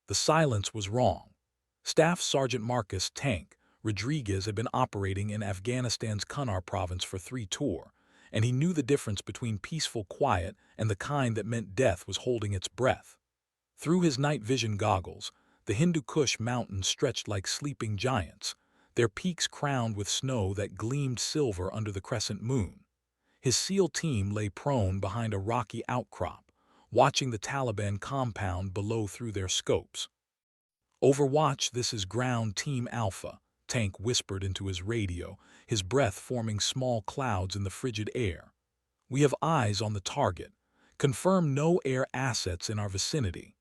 The silence was wrong. Staff Sergeant Marcus Tank Rodriguez had been operating in Afghanistan's Kunar province for 3 tours, and he knew the difference between peaceful quiet and the kind that meant death was holding its breath. Through his night vision goggles, the Hindu Kush mountains stretched like sleeping giants, their peaks crowned with snow that gleamed silver under the crescent moon. His SEAL team lay prone behind a rocky outcrop, watching the Taliban compound below through their scopes. "Overwatch, this is Ground Team Alpha," Tank whispered into his radio, his breath forming small clouds in the frigid air. "We have eyes on the target. Confirm no air assets in our vicinity."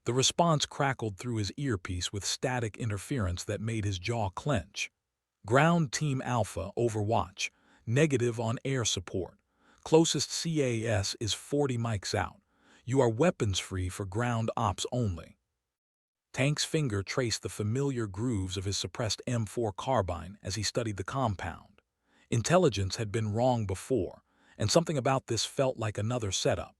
The response crackled through his earpiece with static interference that made his jaw clench. "Ground Team Alpha, Overwatch. Negative on air support. Closest CAS is 40 mics out. You are weapons-free for ground ops only." Tank's finger traced the familiar grooves of his suppressed M4 carbine as he studied the compound. Intelligence had been wrong before, and something about this felt like another setup.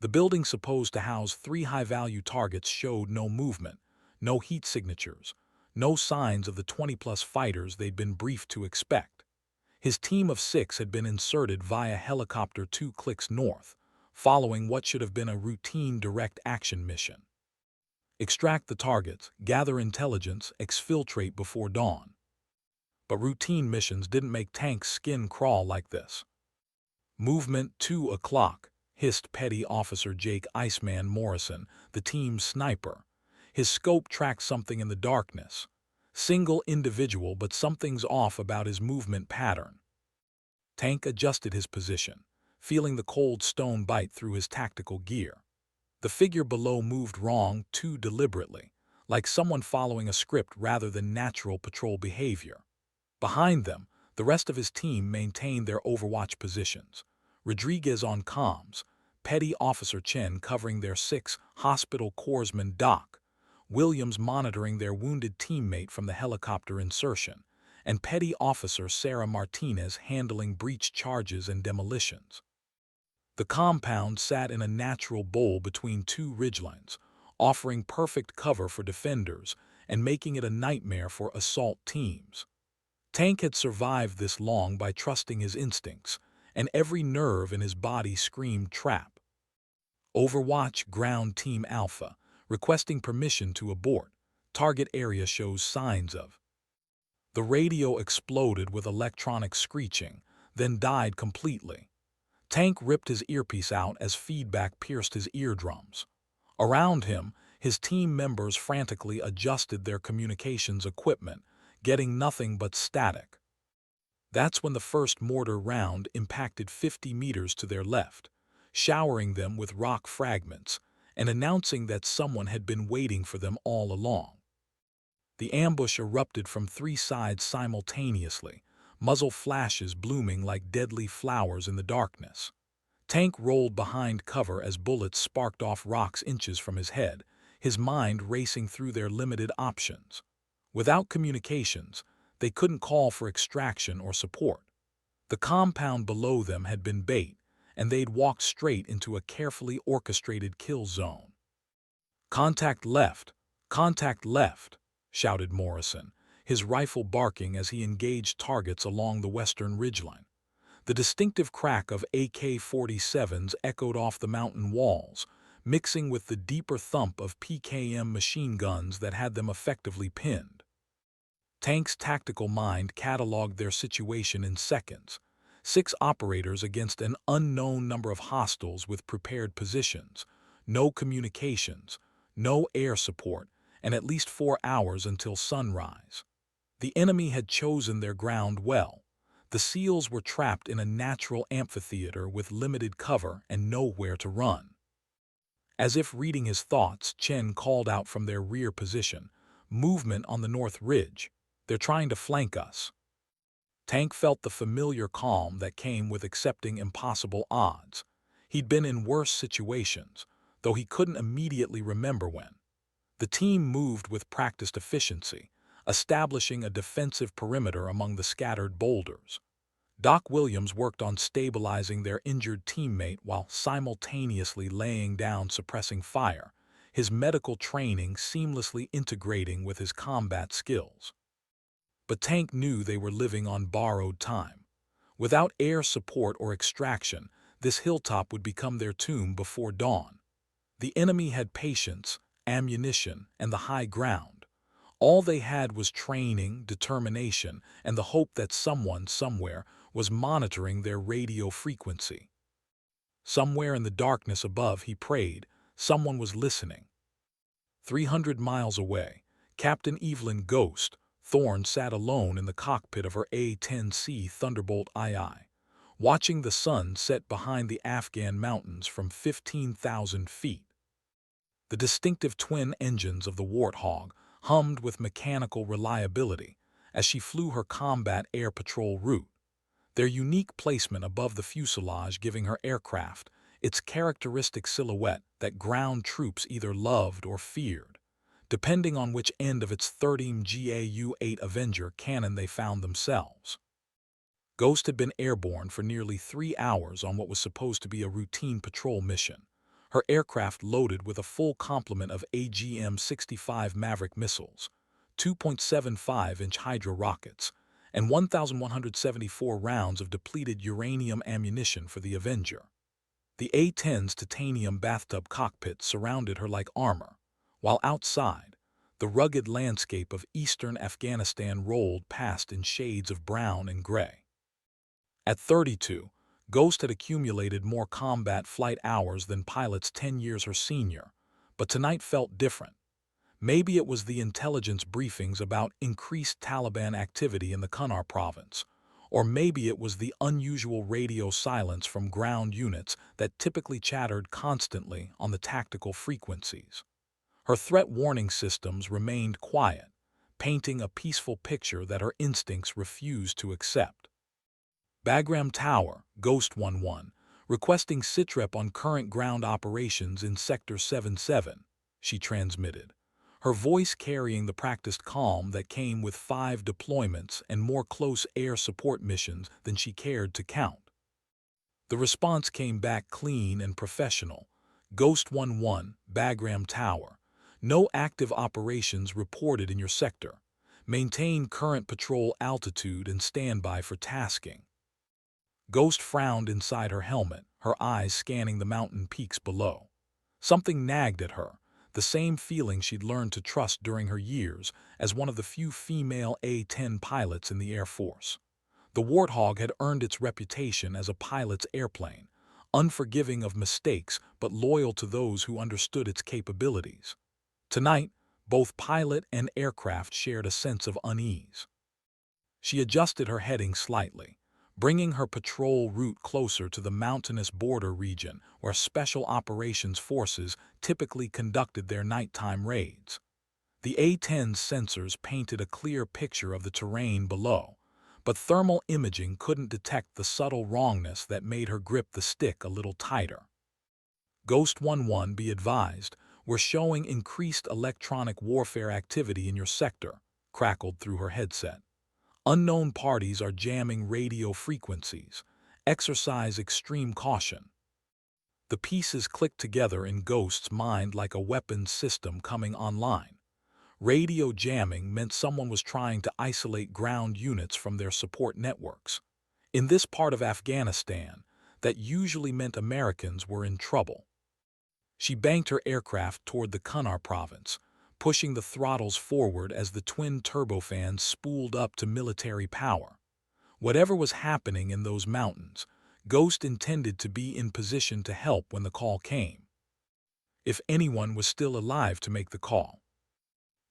The building supposed to house 3 high-value targets showed no movement, no heat signatures, no signs of the 20-plus fighters they'd been briefed to expect. His team of 6 had been inserted via helicopter 2 clicks north, following what should have been a routine direct action mission. Extract the targets, gather intelligence, exfiltrate before dawn. But routine missions didn't make Tank's skin crawl like this. "Movement 2 o'clock, hissed Petty Officer Jake Iceman Morrison, the team's sniper. His scope tracked something in the darkness. Single individual, but something's off about his movement pattern. Tank adjusted his position, feeling the cold stone bite through his tactical gear. The figure below moved wrong too deliberately, like someone following a script rather than natural patrol behavior. Behind them, the rest of his team maintained their Overwatch positions. Rodriguez on comms, Petty Officer Chen covering their 6 hospital corpsman Doc, Williams monitoring their wounded teammate from the helicopter insertion, and Petty Officer Sarah Martinez handling breach charges and demolitions. The compound sat in a natural bowl between 2 ridgelines, offering perfect cover for defenders and making it a nightmare for assault teams. Tank had survived this long by trusting his instincts, and every nerve in his body screamed trap. "Overwatch, Ground Team Alpha, requesting permission to abort. Target area shows signs of." The radio exploded with electronic screeching, then died completely. Tank ripped his earpiece out as feedback pierced his eardrums. Around him, his team members frantically adjusted their communications equipment, getting nothing but static. That's when the first mortar round impacted 50 meters to their left, showering them with rock fragments and announcing that someone had been waiting for them all along. The ambush erupted from 3 sides simultaneously, muzzle flashes blooming like deadly flowers in the darkness. Tank rolled behind cover as bullets sparked off rocks inches from his head, his mind racing through their limited options. Without communications, they couldn't call for extraction or support. The compound below them had been bait, and they'd walked straight into a carefully orchestrated kill zone. "Contact left! Contact left!" shouted Morrison, his rifle barking as he engaged targets along the western ridgeline. The distinctive crack of AK-47s echoed off the mountain walls, mixing with the deeper thump of PKM machine guns that had them effectively pinned. Tank's tactical mind cataloged their situation in seconds. 6 operators against an unknown number of hostiles with prepared positions, no communications, no air support, and at least 4 hours until sunrise. The enemy had chosen their ground well. The SEALs were trapped in a natural amphitheater with limited cover and nowhere to run. As if reading his thoughts, Chen called out from their rear position, "Movement on the north ridge. They're trying to flank us." Tank felt the familiar calm that came with accepting impossible odds. He'd been in worse situations, though he couldn't immediately remember when. The team moved with practiced efficiency, establishing a defensive perimeter among the scattered boulders. Doc Williams worked on stabilizing their injured teammate while simultaneously laying down suppressing fire, his medical training seamlessly integrating with his combat skills. But Tank knew they were living on borrowed time. Without air support or extraction, this hilltop would become their tomb before dawn. The enemy had patience, ammunition, and the high ground. All they had was training, determination, and the hope that someone, somewhere, was monitoring their radio frequency. Somewhere in the darkness above, he prayed, someone was listening. 300 miles away, Captain Evelyn Ghost Thorne sat alone in the cockpit of her A-10C Thunderbolt II, watching the sun set behind the Afghan mountains from 15,000 feet. The distinctive twin engines of the Warthog hummed with mechanical reliability as she flew her combat air patrol route, their unique placement above the fuselage giving her aircraft its characteristic silhouette that ground troops either loved or feared, depending on which end of its 13 GAU-8 Avenger cannon they found themselves. Ghost had been airborne for nearly 3 hours on what was supposed to be a routine patrol mission, her aircraft loaded with a full complement of AGM-65 Maverick missiles, 2.75-inch Hydra rockets, and 1,174 rounds of depleted uranium ammunition for the Avenger. The A-10's titanium bathtub cockpit surrounded her like armor, while outside, the rugged landscape of eastern Afghanistan rolled past in shades of brown and gray. At 32, Ghost had accumulated more combat flight hours than pilots 10 years her senior, but tonight felt different. Maybe it was the intelligence briefings about increased Taliban activity in the Kunar province, or maybe it was the unusual radio silence from ground units that typically chattered constantly on the tactical frequencies. Her threat warning systems remained quiet, painting a peaceful picture that her instincts refused to accept. Bagram Tower, Ghost 11, requesting sitrep on current ground operations in Sector 77, she transmitted, her voice carrying the practiced calm that came with 5 deployments and more close air support missions than she cared to count. The response came back clean and professional. Ghost 11, Bagram Tower. No active operations reported in your sector. Maintain current patrol altitude and standby for tasking. Ghost frowned inside her helmet, her eyes scanning the mountain peaks below. Something nagged at her, the same feeling she'd learned to trust during her years as one of the few female A-10 pilots in the Air Force. The Warthog had earned its reputation as a pilot's airplane, unforgiving of mistakes but loyal to those who understood its capabilities. Tonight, both pilot and aircraft shared a sense of unease. She adjusted her heading slightly, bringing her patrol route closer to the mountainous border region where Special Operations Forces typically conducted their nighttime raids. The A-10's sensors painted a clear picture of the terrain below, but thermal imaging couldn't detect the subtle wrongness that made her grip the stick a little tighter. Ghost 11, be advised, we're showing increased electronic warfare activity in your sector, crackled through her headset. Unknown parties are jamming radio frequencies. Exercise extreme caution. The pieces clicked together in Ghost's mind like a weapons system coming online. Radio jamming meant someone was trying to isolate ground units from their support networks. In this part of Afghanistan, that usually meant Americans were in trouble. She banked her aircraft toward the Kunar province, pushing the throttles forward as the twin turbofans spooled up to military power. Whatever was happening in those mountains, Ghost intended to be in position to help when the call came. If anyone was still alive to make the call.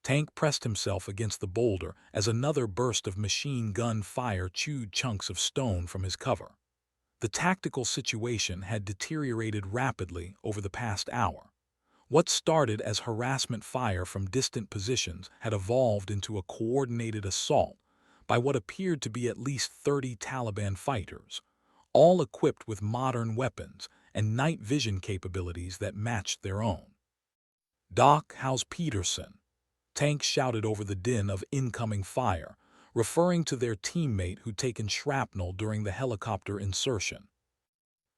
Tank pressed himself against the boulder as another burst of machine gun fire chewed chunks of stone from his cover. The tactical situation had deteriorated rapidly over the past hour. What started as harassment fire from distant positions had evolved into a coordinated assault by what appeared to be at least 30 Taliban fighters, all equipped with modern weapons and night vision capabilities that matched their own. "Doc, how's Peterson?" Tank shouted over the din of incoming fire, referring to their teammate who'd taken shrapnel during the helicopter insertion.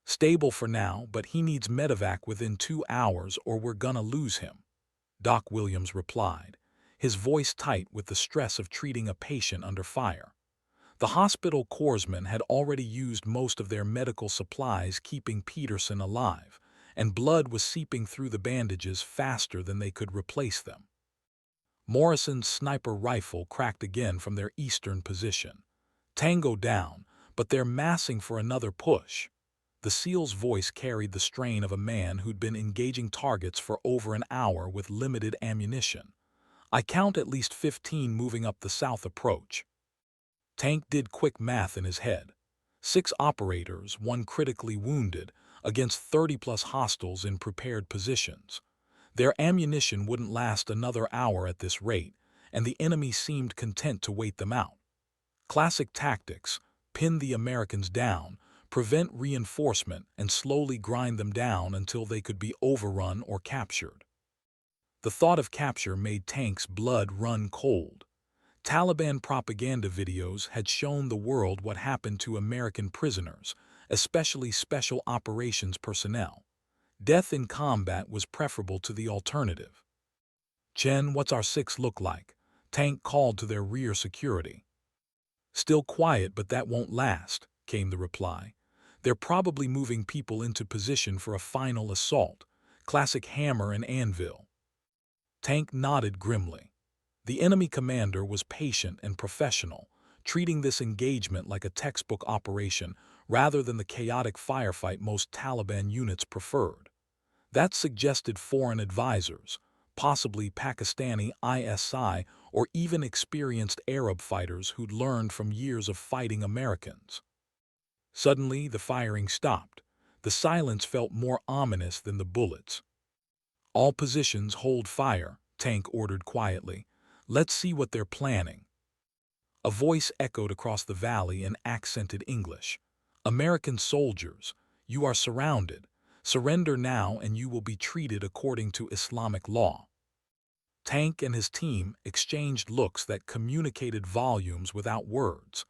"Stable for now, but he needs medevac within 2 hours or we're gonna lose him." Doc Williams replied, his voice tight with the stress of treating a patient under fire. The hospital corpsmen had already used most of their medical supplies keeping Peterson alive, and blood was seeping through the bandages faster than they could replace them. Morrison's sniper rifle cracked again from their eastern position. Tango down, but they're massing for another push. The SEAL's voice carried the strain of a man who'd been engaging targets for over an hour with limited ammunition. I count at least 15 moving up the south approach. Tank did quick math in his head. 6 operators, 1 critically wounded, against 30-plus hostiles in prepared positions. Their ammunition wouldn't last another hour at this rate, and the enemy seemed content to wait them out. Classic tactics: pin the Americans down, prevent reinforcement, and slowly grind them down until they could be overrun or captured. The thought of capture made Tank's blood run cold. Taliban propaganda videos had shown the world what happened to American prisoners, especially special operations personnel. Death in combat was preferable to the alternative. "Chen, what's our 6 look like?" Tank called to their rear security. "Still quiet, but that won't last," came the reply. "They're probably moving people into position for a final assault. Classic hammer and anvil." Tank nodded grimly. The enemy commander was patient and professional, treating this engagement like a textbook operation rather than the chaotic firefight most Taliban units preferred. That suggested foreign advisors, possibly Pakistani ISI or even experienced Arab fighters who'd learned from years of fighting Americans. Suddenly, the firing stopped. The silence felt more ominous than the bullets. "All positions hold fire," Tank ordered quietly. "Let's see what they're planning." A voice echoed across the valley in accented English. "American soldiers, you are surrounded. Surrender now and you will be treated according to Islamic law." Tank and his team exchanged looks that communicated volumes without words.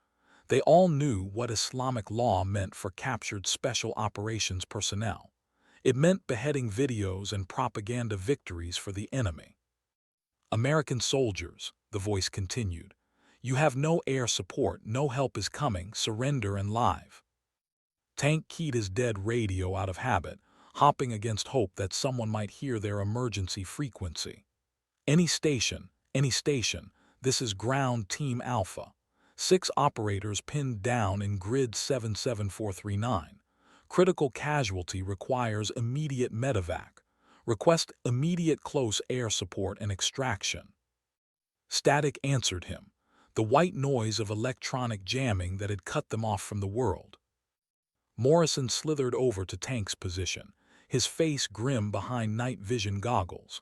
They all knew what Islamic law meant for captured special operations personnel. It meant beheading videos and propaganda victories for the enemy. "American soldiers," the voice continued, "you have no air support, no help is coming, surrender and live." Tank keyed his dead radio out of habit, hopping against hope that someone might hear their emergency frequency. Any station, this is Ground Team Alpha. 6 operators pinned down in grid 77439. Critical casualty requires immediate medevac. Request immediate close air support and extraction." Static answered him, the white noise of electronic jamming that had cut them off from the world. Morrison slithered over to Tank's position, his face grim behind night vision goggles.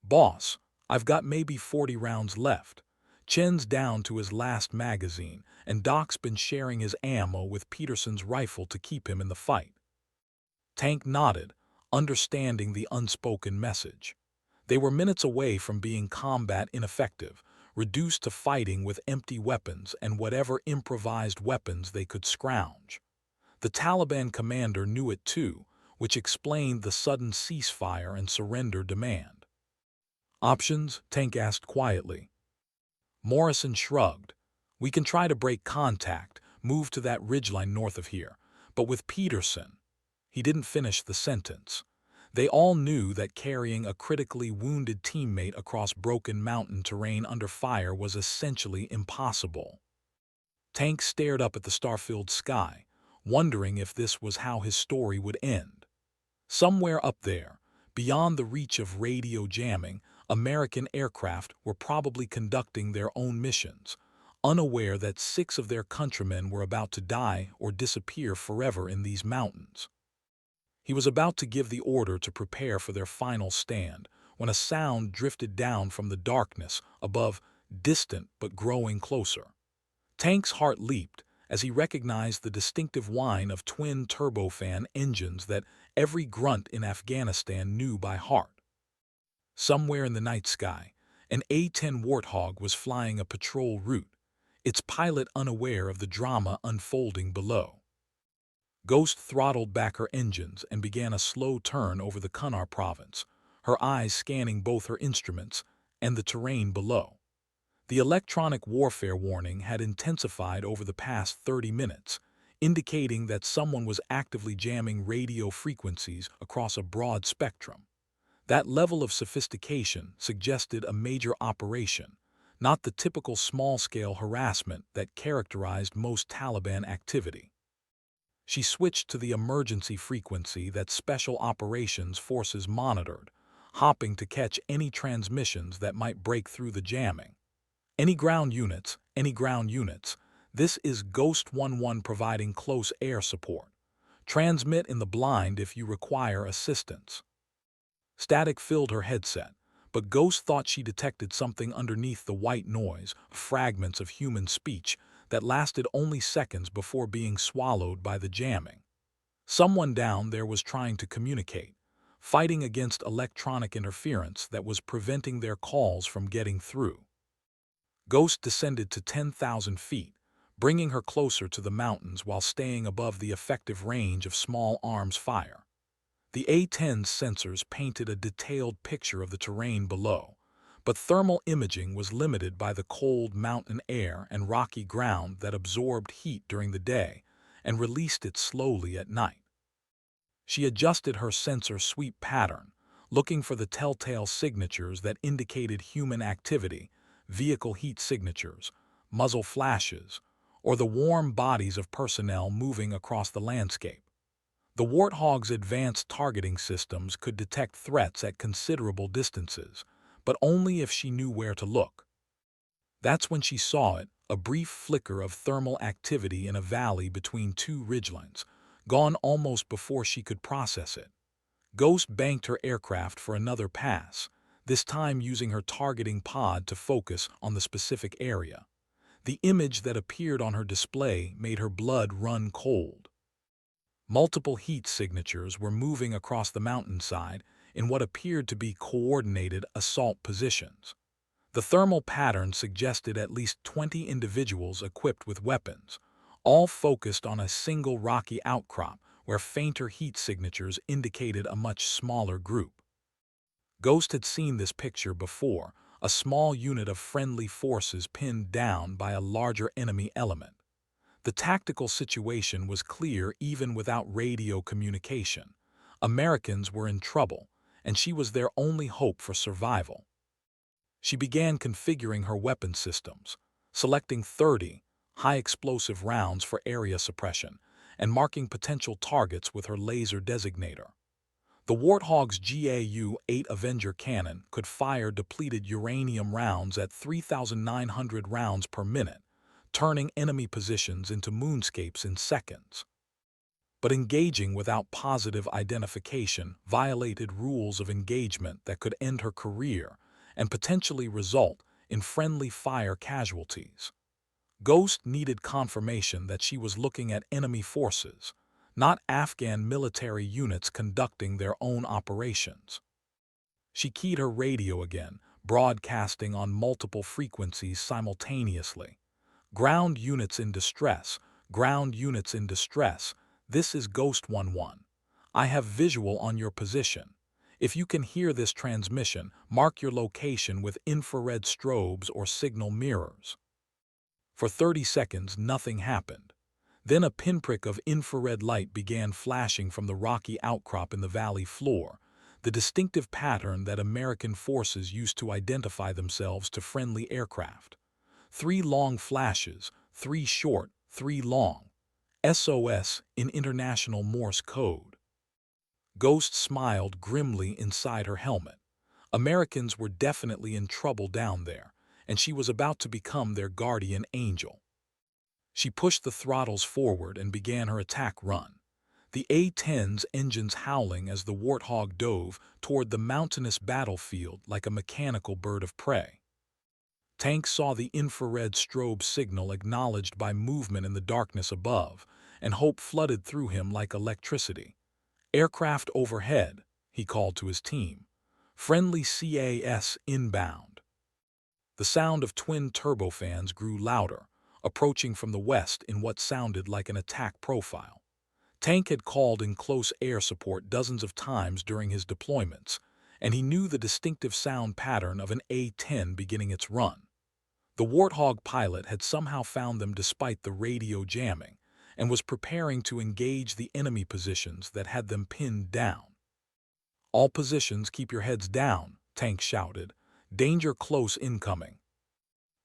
"Boss, I've got maybe 40 rounds left. Chen's down to his last magazine, and Doc's been sharing his ammo with Peterson's rifle to keep him in the fight." Tank nodded, understanding the unspoken message. They were minutes away from being combat ineffective, reduced to fighting with empty weapons and whatever improvised weapons they could scrounge. The Taliban commander knew it too, which explained the sudden ceasefire and surrender demand. "Options?" Tank asked quietly. Morrison shrugged. "We can try to break contact, move to that ridgeline north of here, but with Peterson—" He didn't finish the sentence. They all knew that carrying a critically wounded teammate across broken mountain terrain under fire was essentially impossible. Tank stared up at the star-filled sky, wondering if this was how his story would end. Somewhere up there, beyond the reach of radio jamming, American aircraft were probably conducting their own missions, unaware that 6 of their countrymen were about to die or disappear forever in these mountains. He was about to give the order to prepare for their final stand when a sound drifted down from the darkness above, distant but growing closer. Tank's heart leaped as he recognized the distinctive whine of twin turbofan engines that every grunt in Afghanistan knew by heart. Somewhere in the night sky, an A-10 Warthog was flying a patrol route, its pilot unaware of the drama unfolding below. Ghost throttled back her engines and began a slow turn over the Kunar province, her eyes scanning both her instruments and the terrain below. The electronic warfare warning had intensified over the past 30 minutes, indicating that someone was actively jamming radio frequencies across a broad spectrum. That level of sophistication suggested a major operation, not the typical small-scale harassment that characterized most Taliban activity. She switched to the emergency frequency that Special Operations Forces monitored, hopping to catch any transmissions that might break through the jamming. Any ground units, any ground units. This is Ghost 11 providing close air support. Transmit in the blind if you require assistance. Static filled her headset, but Ghost thought she detected something underneath the white noise, fragments of human speech that lasted only seconds before being swallowed by the jamming. Someone down there was trying to communicate, fighting against electronic interference that was preventing their calls from getting through. Ghost descended to 10,000 feet, bringing her closer to the mountains while staying above the effective range of small arms fire. The A-10's sensors painted a detailed picture of the terrain below, but thermal imaging was limited by the cold mountain air and rocky ground that absorbed heat during the day and released it slowly at night. She adjusted her sensor sweep pattern, looking for the telltale signatures that indicated human activity, vehicle heat signatures, muzzle flashes, or the warm bodies of personnel moving across the landscape. The Warthog's advanced targeting systems could detect threats at considerable distances, but only if she knew where to look. That's when she saw it, a brief flicker of thermal activity in a valley between two ridgelines, gone almost before she could process it. Ghost banked her aircraft for another pass, this time using her targeting pod to focus on the specific area. The image that appeared on her display made her blood run cold. Multiple heat signatures were moving across the mountainside in what appeared to be coordinated assault positions. The thermal pattern suggested at least 20 individuals equipped with weapons, all focused on a single rocky outcrop where fainter heat signatures indicated a much smaller group. Ghost had seen this picture before, a small unit of friendly forces pinned down by a larger enemy element. The tactical situation was clear even without radio communication. Americans were in trouble, and she was their only hope for survival. She began configuring her weapon systems, selecting 30 high-explosive rounds for area suppression, and marking potential targets with her laser designator. The Warthog's GAU-8 Avenger cannon could fire depleted uranium rounds at 3,900 rounds per minute, turning enemy positions into moonscapes in seconds. But engaging without positive identification violated rules of engagement that could end her career and potentially result in friendly fire casualties. Ghost needed confirmation that she was looking at enemy forces, not Afghan military units conducting their own operations. She keyed her radio again, broadcasting on multiple frequencies simultaneously. Ground units in distress, ground units in distress. This is Ghost 11. I have visual on your position. If you can hear this transmission, mark your location with infrared strobes or signal mirrors. For 30 seconds, nothing happened. Then a pinprick of infrared light began flashing from the rocky outcrop in the valley floor, the distinctive pattern that American forces used to identify themselves to friendly aircraft. 3 long flashes, 3 short, 3 long. SOS in International Morse code. Ghost smiled grimly inside her helmet. Americans were definitely in trouble down there, and she was about to become their guardian angel. She pushed the throttles forward and began her attack run, the A-10's engines howling as the Warthog dove toward the mountainous battlefield like a mechanical bird of prey. Tank saw the infrared strobe signal acknowledged by movement in the darkness above, and hope flooded through him like electricity. Aircraft overhead, he called to his team. Friendly CAS inbound. The sound of twin turbofans grew louder, approaching from the west in what sounded like an attack profile. Tank had called in close air support dozens of times during his deployments, and he knew the distinctive sound pattern of an A-10 beginning its run. The Warthog pilot had somehow found them despite the radio jamming, and was preparing to engage the enemy positions that had them pinned down. "All positions, keep your heads down," Tank shouted. "Danger close incoming."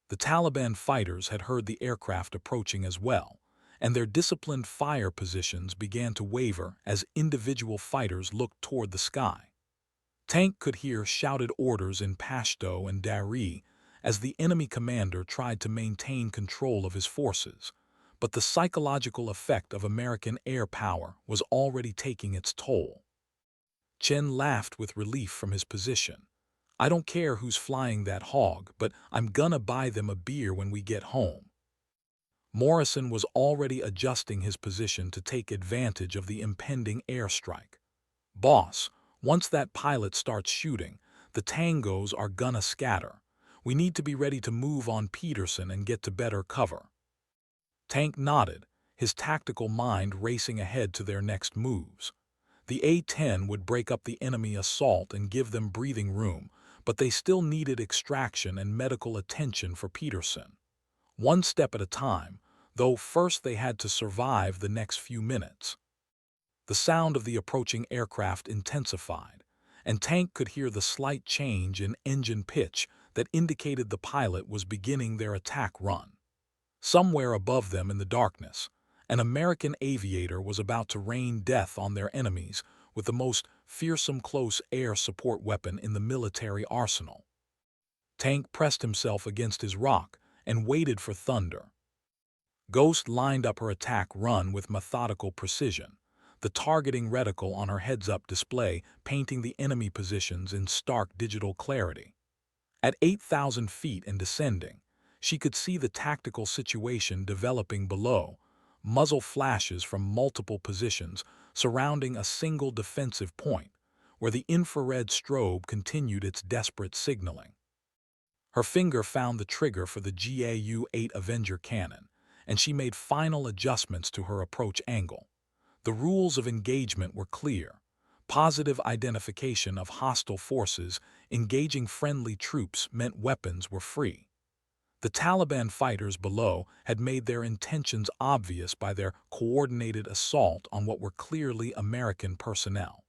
The Taliban fighters had heard the aircraft approaching as well, and their disciplined fire positions began to waver as individual fighters looked toward the sky. Tank could hear shouted orders in Pashto and Dari as the enemy commander tried to maintain control of his forces, but the psychological effect of American air power was already taking its toll. Chen laughed with relief from his position. "I don't care who's flying that hog, but I'm gonna buy them a beer when we get home." Morrison was already adjusting his position to take advantage of the impending airstrike. "Boss, once that pilot starts shooting, the tangos are gonna scatter. We need to be ready to move on Peterson and get to better cover." Tank nodded, his tactical mind racing ahead to their next moves. The A-10 would break up the enemy assault and give them breathing room, but they still needed extraction and medical attention for Peterson. One step at a time, though first they had to survive the next few minutes. The sound of the approaching aircraft intensified, and Tank could hear the slight change in engine pitch that indicated the pilot was beginning their attack run. Somewhere above them in the darkness, an American aviator was about to rain death on their enemies with the most fearsome close air support weapon in the military arsenal. Tank pressed himself against his rock and waited for thunder. Ghost lined up her attack run with methodical precision, the targeting reticle on her heads-up display painting the enemy positions in stark digital clarity. At 8,000 feet and descending, she could see the tactical situation developing below, muzzle flashes from multiple positions surrounding a single defensive point, where the infrared strobe continued its desperate signaling. Her finger found the trigger for the GAU-8 Avenger cannon, and she made final adjustments to her approach angle. The rules of engagement were clear: positive identification of hostile forces engaging friendly troops meant weapons were free. The Taliban fighters below had made their intentions obvious by their coordinated assault on what were clearly American personnel.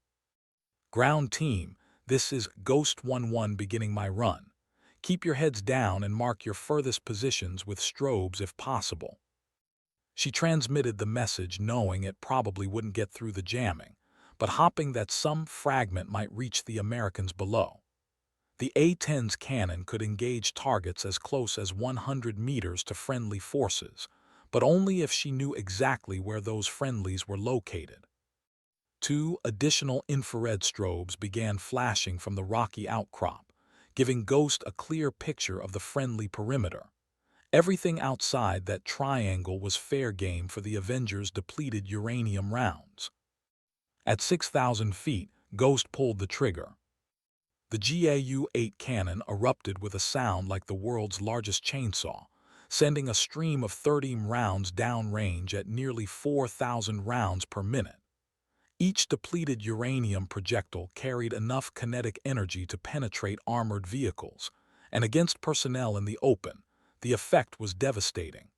"Ground team, this is Ghost 1-1 beginning my run. Keep your heads down and mark your furthest positions with strobes if possible." She transmitted the message knowing it probably wouldn't get through the jamming, but hoping that some fragment might reach the Americans below. The A-10's cannon could engage targets as close as 100 meters to friendly forces, but only if she knew exactly where those friendlies were located. 2 additional infrared strobes began flashing from the rocky outcrop, giving Ghost a clear picture of the friendly perimeter. Everything outside that triangle was fair game for the Avengers' depleted uranium rounds. At 6,000 feet, Ghost pulled the trigger. The GAU-8 cannon erupted with a sound like the world's largest chainsaw, sending a stream of 30 rounds downrange at nearly 4,000 rounds per minute. Each depleted uranium projectile carried enough kinetic energy to penetrate armored vehicles, and against personnel in the open, the effect was devastating.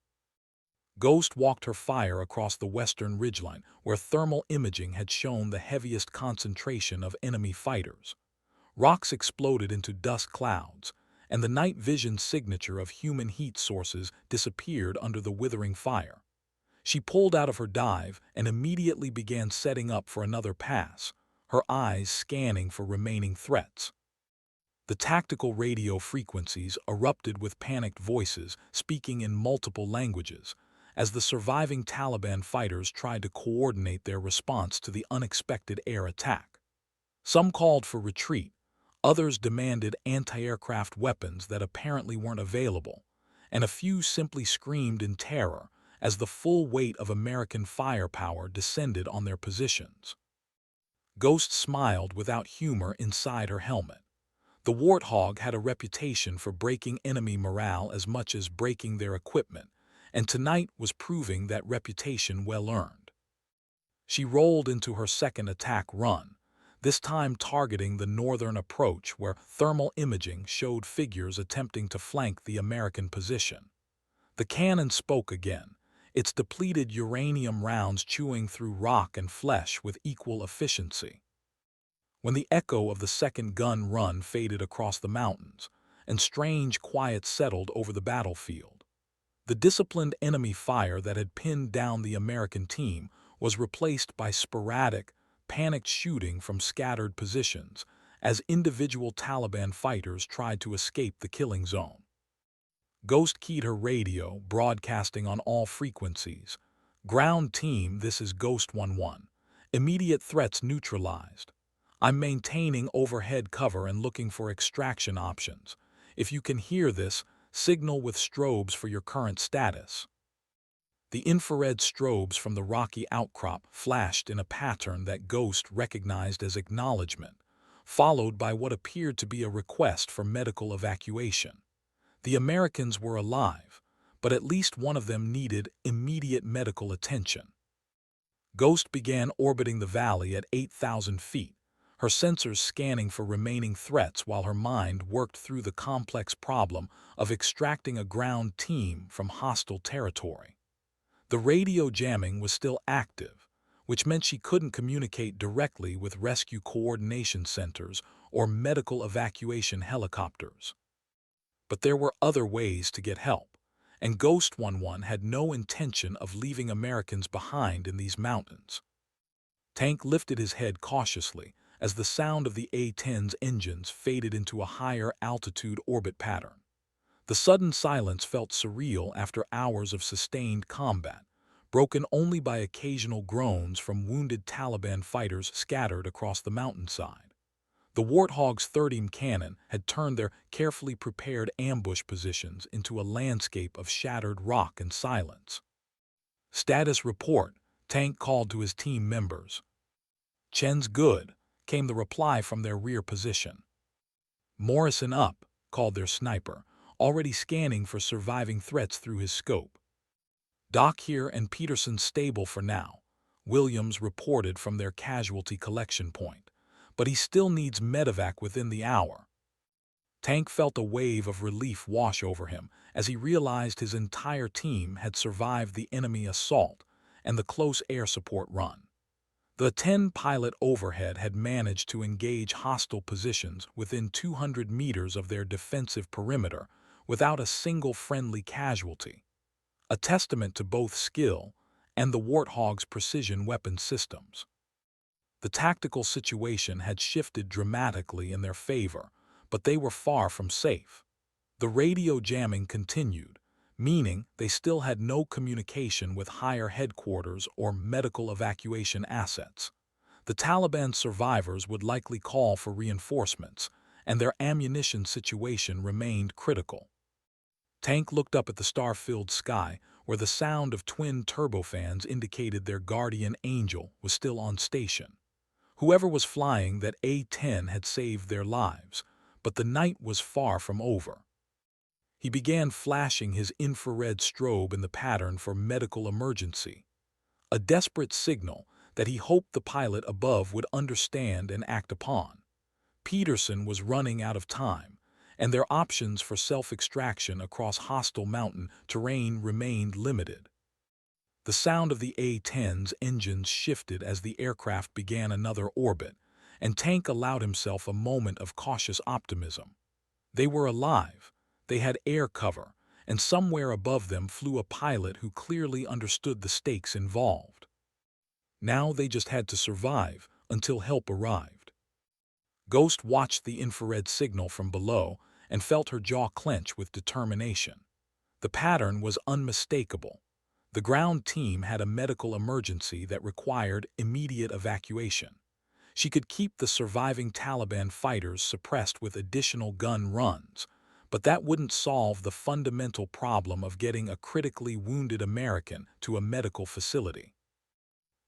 Ghost walked her fire across the western ridgeline, where thermal imaging had shown the heaviest concentration of enemy fighters. Rocks exploded into dust clouds, and the night vision signature of human heat sources disappeared under the withering fire. She pulled out of her dive and immediately began setting up for another pass, her eyes scanning for remaining threats. The tactical radio frequencies erupted with panicked voices speaking in multiple languages, as the surviving Taliban fighters tried to coordinate their response to the unexpected air attack. Some called for retreat, others demanded anti-aircraft weapons that apparently weren't available, and a few simply screamed in terror as the full weight of American firepower descended on their positions. Ghost smiled without humor inside her helmet. The Warthog had a reputation for breaking enemy morale as much as breaking their equipment, and tonight was proving that reputation well earned. She rolled into her second attack run, this time targeting the northern approach where thermal imaging showed figures attempting to flank the American position. The cannon spoke again, its depleted uranium rounds chewing through rock and flesh with equal efficiency. When the echo of the second gun run faded across the mountains, and strange quiet settled over the battlefield, the disciplined enemy fire that had pinned down the American team was replaced by sporadic, panicked shooting from scattered positions as individual Taliban fighters tried to escape the killing zone. Ghost keyed her radio, broadcasting on all frequencies. "Ground team, this is Ghost 1-1. Immediate threats neutralized. I'm maintaining overhead cover and looking for extraction options. If you can hear this, signal with strobes for your current status." The infrared strobes from the rocky outcrop flashed in a pattern that Ghost recognized as acknowledgement, followed by what appeared to be a request for medical evacuation. The Americans were alive, but at least one of them needed immediate medical attention. Ghost began orbiting the valley at 8,000 feet, her sensors scanning for remaining threats while her mind worked through the complex problem of extracting a ground team from hostile territory. The radio jamming was still active, which meant she couldn't communicate directly with rescue coordination centers or medical evacuation helicopters. But there were other ways to get help, and Ghost 1-1 had no intention of leaving Americans behind in these mountains. Tank lifted his head cautiously as the sound of the A-10's engines faded into a higher altitude orbit pattern. The sudden silence felt surreal after hours of sustained combat, broken only by occasional groans from wounded Taliban fighters scattered across the mountainside. The Warthog's 30 cannon had turned their carefully prepared ambush positions into a landscape of shattered rock and silence. "Status report," Tank called to his team members. "Chen's good," came the reply from their rear position. "Morrison up," called their sniper, already scanning for surviving threats through his scope. "Doc here and Peterson stable for now," Williams reported from their casualty collection point, "but he still needs medevac within the hour." Tank felt a wave of relief wash over him as he realized his entire team had survived the enemy assault and the close air support run. The A-10 pilot overhead had managed to engage hostile positions within 200 meters of their defensive perimeter without a single friendly casualty, a testament to both skill and the Warthog's precision weapon systems. The tactical situation had shifted dramatically in their favor, but they were far from safe. The radio jamming continued, meaning they still had no communication with higher headquarters or medical evacuation assets. The Taliban survivors would likely call for reinforcements, and their ammunition situation remained critical. Tank looked up at the star-filled sky, where the sound of twin turbofans indicated their guardian angel was still on station. Whoever was flying that A-10 had saved their lives, but the night was far from over. He began flashing his infrared strobe in the pattern for medical emergency, a desperate signal that he hoped the pilot above would understand and act upon. Peterson was running out of time, and their options for self-extraction across hostile mountain terrain remained limited. The sound of the A-10's engines shifted as the aircraft began another orbit, and Tank allowed himself a moment of cautious optimism. They were alive, they had air cover, and somewhere above them flew a pilot who clearly understood the stakes involved. Now they just had to survive until help arrived. Ghost watched the infrared signal from below and felt her jaw clench with determination. The pattern was unmistakable. The ground team had a medical emergency that required immediate evacuation. She could keep the surviving Taliban fighters suppressed with additional gun runs, but that wouldn't solve the fundamental problem of getting a critically wounded American to a medical facility.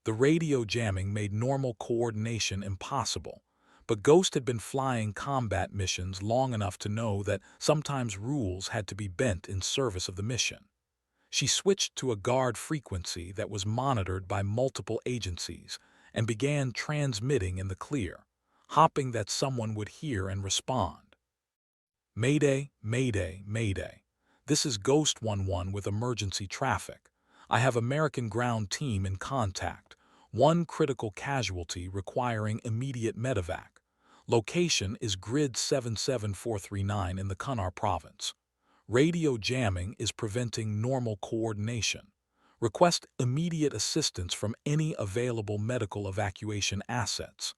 The radio jamming made normal coordination impossible, but Ghost had been flying combat missions long enough to know that sometimes rules had to be bent in service of the mission. She switched to a guard frequency that was monitored by multiple agencies and began transmitting in the clear, hoping that someone would hear and respond. Mayday, mayday, mayday. This is Ghost 11 with emergency traffic. I have American ground team in contact. One critical casualty requiring immediate medevac. Location is Grid 77439 in the Kunar province. Radio jamming is preventing normal coordination. Request immediate assistance from any available medical evacuation assets.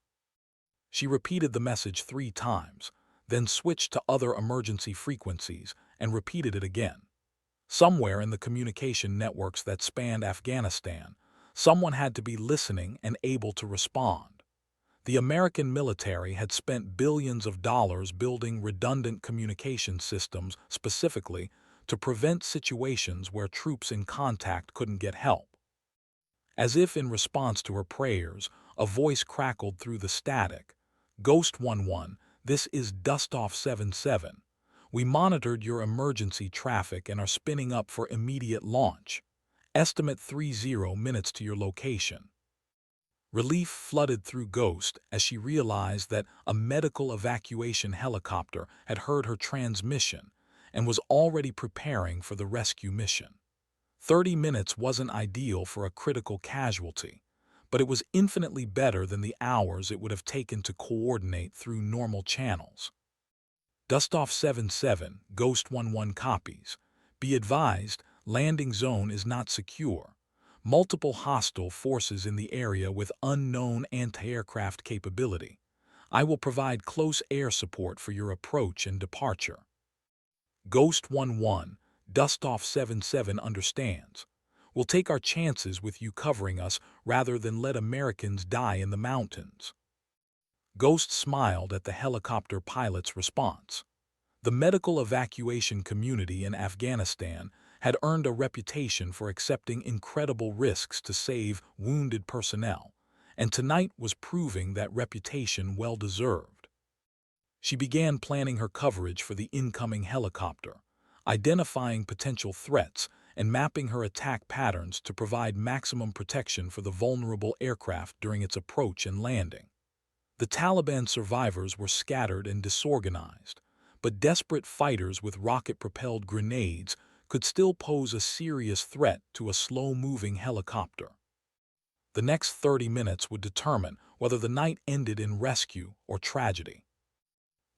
She repeated the message 3 times, then switched to other emergency frequencies and repeated it again. Somewhere in the communication networks that spanned Afghanistan, someone had to be listening and able to respond. The American military had spent billions of dollars building redundant communication systems specifically to prevent situations where troops in contact couldn't get help. As if in response to her prayers, a voice crackled through the static. Ghost 11, this is Dustoff 77. We monitored your emergency traffic and are spinning up for immediate launch. Estimate 30 minutes to your location. Relief flooded through Ghost as she realized that a medical evacuation helicopter had heard her transmission and was already preparing for the rescue mission. 30 minutes wasn't ideal for a critical casualty, but it was infinitely better than the hours it would have taken to coordinate through normal channels. Dustoff 77, Ghost 11 copies. Be advised, landing zone is not secure. Multiple hostile forces in the area with unknown anti-aircraft capability. I will provide close air support for your approach and departure. Ghost 11, Dustoff 77 understands. We'll take our chances with you covering us rather than let Americans die in the mountains. Ghost smiled at the helicopter pilot's response. The medical evacuation community in Afghanistan had earned a reputation for accepting incredible risks to save wounded personnel, and tonight was proving that reputation well-deserved. She began planning her coverage for the incoming helicopter, identifying potential threats and mapping her attack patterns to provide maximum protection for the vulnerable aircraft during its approach and landing. The Taliban survivors were scattered and disorganized, but desperate fighters with rocket-propelled grenades could still pose a serious threat to a slow-moving helicopter. The next 30 minutes would determine whether the night ended in rescue or tragedy.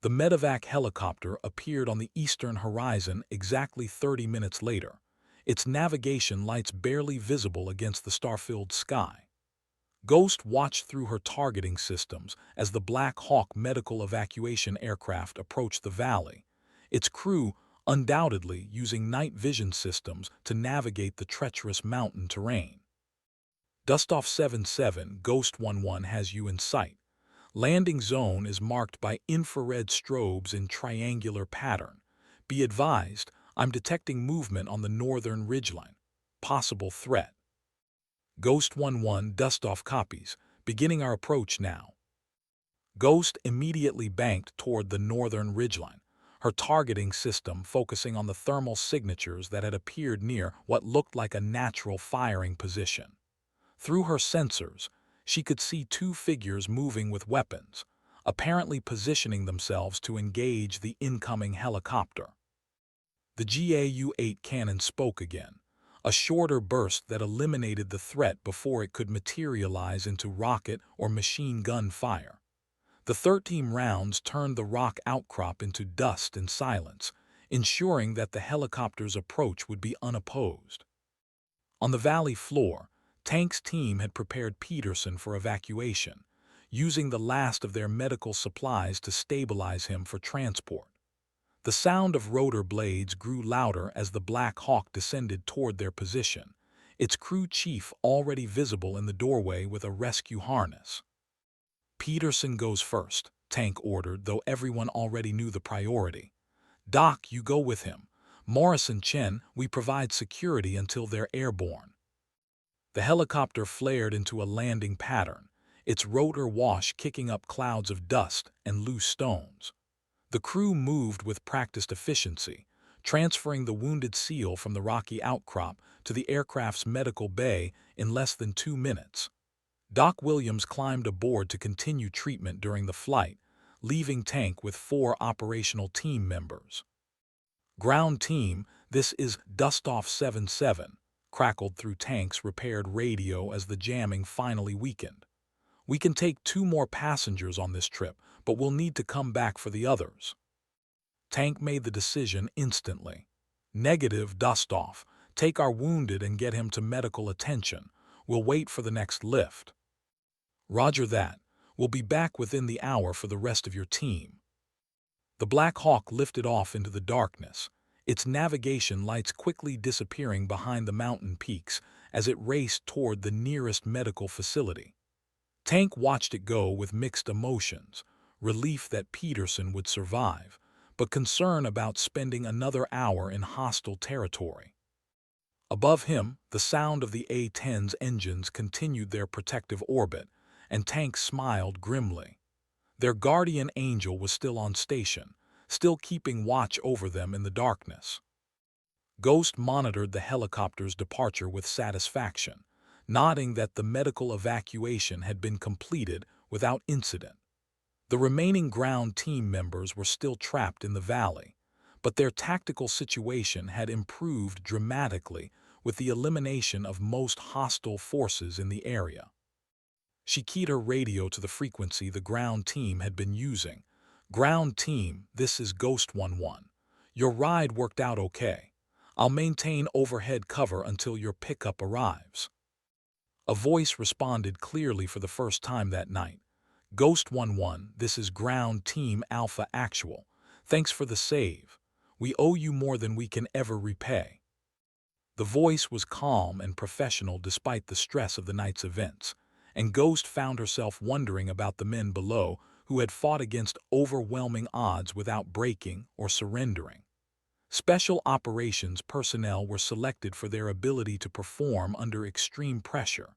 The medevac helicopter appeared on the eastern horizon exactly 30 minutes later, its navigation lights barely visible against the star-filled sky. Ghost watched through her targeting systems as the Black Hawk medical evacuation aircraft approached the valley, its crew undoubtedly using night vision systems to navigate the treacherous mountain terrain. Dustoff 77, Ghost 11 has you in sight. Landing zone is marked by infrared strobes in triangular pattern. Be advised, I'm detecting movement on the northern ridgeline. Possible threat. Ghost 11, Dustoff copies. Beginning our approach now. Ghost immediately banked toward the northern ridgeline, her targeting system focusing on the thermal signatures that had appeared near what looked like a natural firing position. Through her sensors, she could see 2 figures moving with weapons, apparently positioning themselves to engage the incoming helicopter. The GAU-8 cannon spoke again, a shorter burst that eliminated the threat before it could materialize into rocket or machine gun fire. The 13 rounds turned the rock outcrop into dust and silence, ensuring that the helicopter's approach would be unopposed. On the valley floor, Tank's team had prepared Peterson for evacuation, using the last of their medical supplies to stabilize him for transport. The sound of rotor blades grew louder as the Black Hawk descended toward their position, its crew chief already visible in the doorway with a rescue harness. Peterson goes first, Tank ordered, though everyone already knew the priority. Doc, you go with him. Morris and Chen, we provide security until they're airborne. The helicopter flared into a landing pattern, its rotor wash kicking up clouds of dust and loose stones. The crew moved with practiced efficiency, transferring the wounded SEAL from the rocky outcrop to the aircraft's medical bay in less than 2 minutes. Doc Williams climbed aboard to continue treatment during the flight, leaving Tank with 4 operational team members. Ground team, this is Dustoff 77, crackled through Tank's repaired radio as the jamming finally weakened. We can take 2 more passengers on this trip, but we'll need to come back for the others. Tank made the decision instantly. Negative, Dustoff. Take our wounded and get him to medical attention. We'll wait for the next lift. Roger that. We'll be back within the hour for the rest of your team. The Black Hawk lifted off into the darkness, its navigation lights quickly disappearing behind the mountain peaks as it raced toward the nearest medical facility. Tank watched it go with mixed emotions, relief that Peterson would survive, but concern about spending another hour in hostile territory. Above him, the sound of the A-10's engines continued their protective orbit, and Tank smiled grimly. Their guardian angel was still on station, still keeping watch over them in the darkness. Ghost monitored the helicopter's departure with satisfaction, nodding that the medical evacuation had been completed without incident. The remaining ground team members were still trapped in the valley, but their tactical situation had improved dramatically with the elimination of most hostile forces in the area. She keyed her radio to the frequency the ground team had been using. Ground team, this is Ghost 11. Your ride worked out okay. I'll maintain overhead cover until your pickup arrives. A voice responded clearly for the first time that night. Ghost 11, this is Ground Team Alpha Actual. Thanks for the save. We owe you more than we can ever repay. The voice was calm and professional despite the stress of the night's events, and Ghost found herself wondering about the men below who had fought against overwhelming odds without breaking or surrendering. Special operations personnel were selected for their ability to perform under extreme pressure,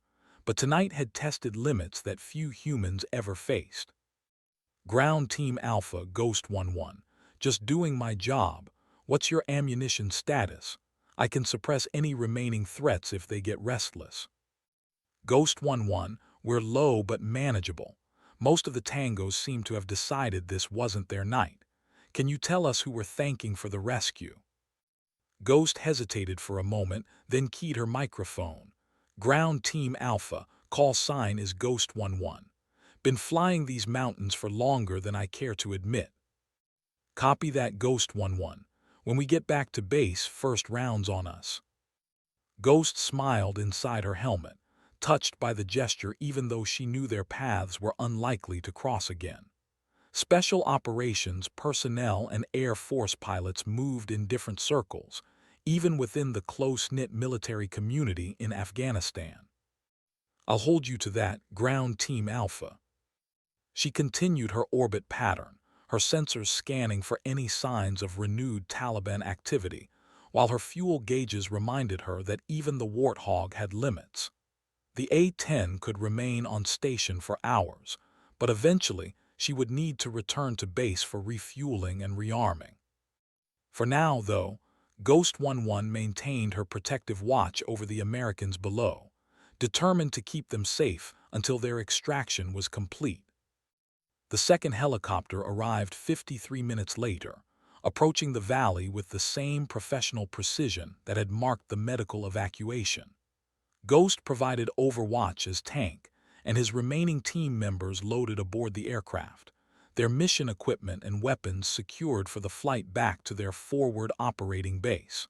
but tonight had tested limits that few humans ever faced. Ground Team Alpha, Ghost 11. Just doing my job. What's your ammunition status? I can suppress any remaining threats if they get restless. Ghost 11, we're low but manageable. Most of the tangos seem to have decided this wasn't their night. Can you tell us who we're thanking for the rescue? Ghost hesitated for a moment, then keyed her microphone. Ground Team Alpha, call sign is Ghost 11. Been flying these mountains for longer than I care to admit. Copy that, Ghost 11. When we get back to base, first round's on us. Ghost smiled inside her helmet, touched by the gesture even though she knew their paths were unlikely to cross again. Special operations personnel and Air Force pilots moved in different circles, even within the close-knit military community in Afghanistan. I'll hold you to that, Ground Team Alpha. She continued her orbit pattern, her sensors scanning for any signs of renewed Taliban activity, while her fuel gauges reminded her that even the Warthog had limits. The A-10 could remain on station for hours, but eventually she would need to return to base for refueling and rearming. For now, though, Ghost 11 maintained her protective watch over the Americans below, determined to keep them safe until their extraction was complete. The second helicopter arrived 53 minutes later, approaching the valley with the same professional precision that had marked the medical evacuation. Ghost provided overwatch as tank, and his remaining team members loaded aboard the aircraft, their mission equipment and weapons secured for the flight back to their forward operating base.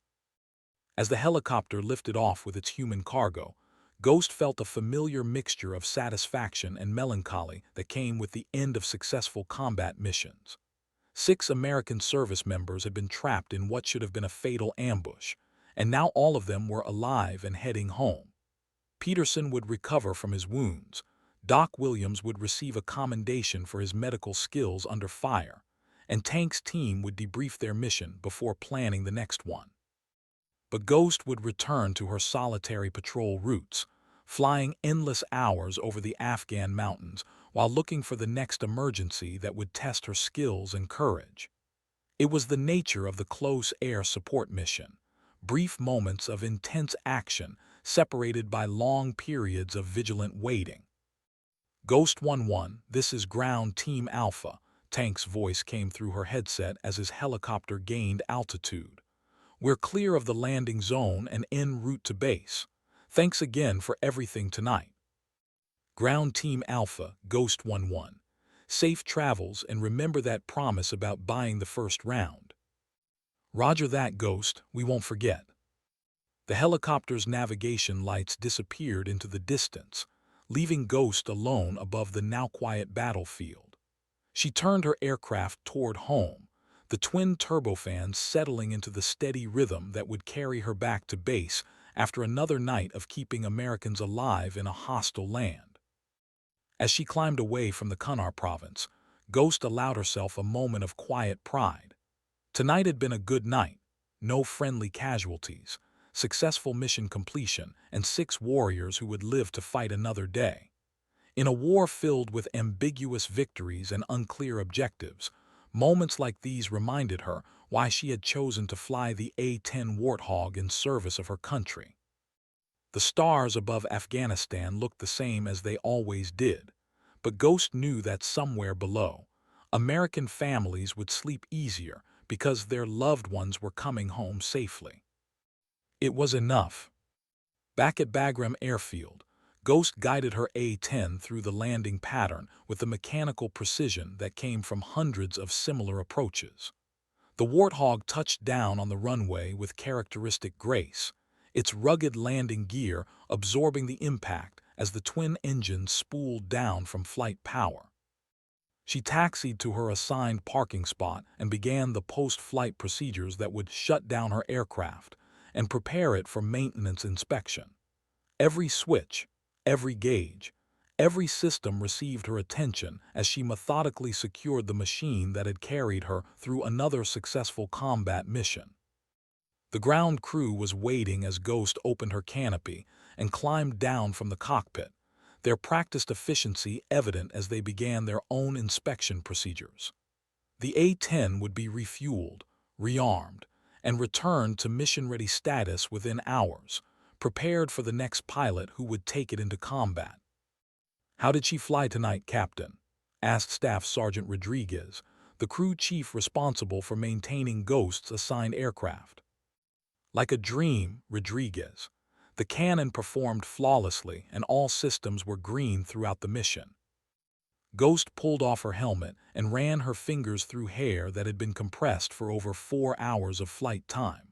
As the helicopter lifted off with its human cargo, Ghost felt a familiar mixture of satisfaction and melancholy that came with the end of successful combat missions. 6 American service members had been trapped in what should have been a fatal ambush, and now all of them were alive and heading home. Peterson would recover from his wounds. Doc Williams would receive a commendation for his medical skills under fire, and Tank's team would debrief their mission before planning the next one. But Ghost would return to her solitary patrol routes, flying endless hours over the Afghan mountains while looking for the next emergency that would test her skills and courage. It was the nature of the close air support mission, brief moments of intense action separated by long periods of vigilant waiting. Ghost 1-1, this is Ground Team Alpha. Tank's voice came through her headset as his helicopter gained altitude. We're clear of the landing zone and en route to base. Thanks again for everything tonight. Ground Team Alpha, Ghost 1-1. Safe travels and remember that promise about buying the first round. Roger that, Ghost, we won't forget. The helicopter's navigation lights disappeared into the distance, leaving Ghost alone above the now-quiet battlefield. She turned her aircraft toward home, the twin turbofans settling into the steady rhythm that would carry her back to base after another night of keeping Americans alive in a hostile land. As she climbed away from the Kunar province, Ghost allowed herself a moment of quiet pride. Tonight had been a good night, no friendly casualties, successful mission completion, and 6 warriors who would live to fight another day. In a war filled with ambiguous victories and unclear objectives, moments like these reminded her why she had chosen to fly the A-10 Warthog in service of her country. The stars above Afghanistan looked the same as they always did, but Ghost knew that somewhere below, American families would sleep easier because their loved ones were coming home safely. It was enough. Back at Bagram Airfield, Ghost guided her A-10 through the landing pattern with the mechanical precision that came from hundreds of similar approaches. The Warthog touched down on the runway with characteristic grace, its rugged landing gear absorbing the impact as the twin engines spooled down from flight power. She taxied to her assigned parking spot and began the post-flight procedures that would shut down her aircraft and prepare it for maintenance inspection. Every switch, every gauge, every system received her attention as she methodically secured the machine that had carried her through another successful combat mission. The ground crew was waiting as Ghost opened her canopy and climbed down from the cockpit, their practiced efficiency evident as they began their own inspection procedures. The A-10 would be refueled, rearmed, and returned to mission-ready status within hours, prepared for the next pilot who would take it into combat. "How did she fly tonight, Captain?" asked Staff Sergeant Rodriguez, the crew chief responsible for maintaining Ghost's assigned aircraft. "Like a dream, Rodriguez. The cannon performed flawlessly and all systems were green throughout the mission." Ghost pulled off her helmet and ran her fingers through hair that had been compressed for over 4 hours of flight time.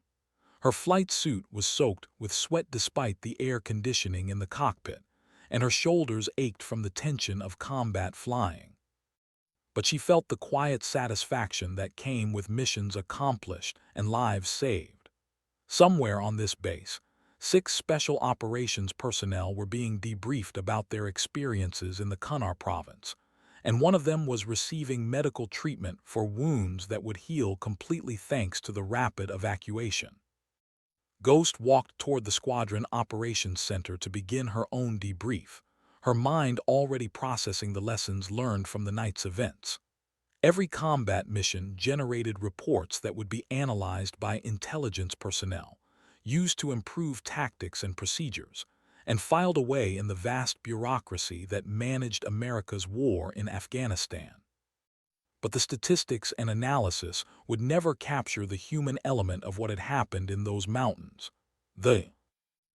Her flight suit was soaked with sweat despite the air conditioning in the cockpit, and her shoulders ached from the tension of combat flying. But she felt the quiet satisfaction that came with missions accomplished and lives saved. Somewhere on this base, 6 special operations personnel were being debriefed about their experiences in the Kunar province, and one of them was receiving medical treatment for wounds that would heal completely thanks to the rapid evacuation. Ghost walked toward the Squadron Operations Center to begin her own debrief, her mind already processing the lessons learned from the night's events. Every combat mission generated reports that would be analyzed by intelligence personnel, used to improve tactics and procedures, and filed away in the vast bureaucracy that managed America's war in Afghanistan. But the statistics and analysis would never capture the human element of what had happened in those mountains. The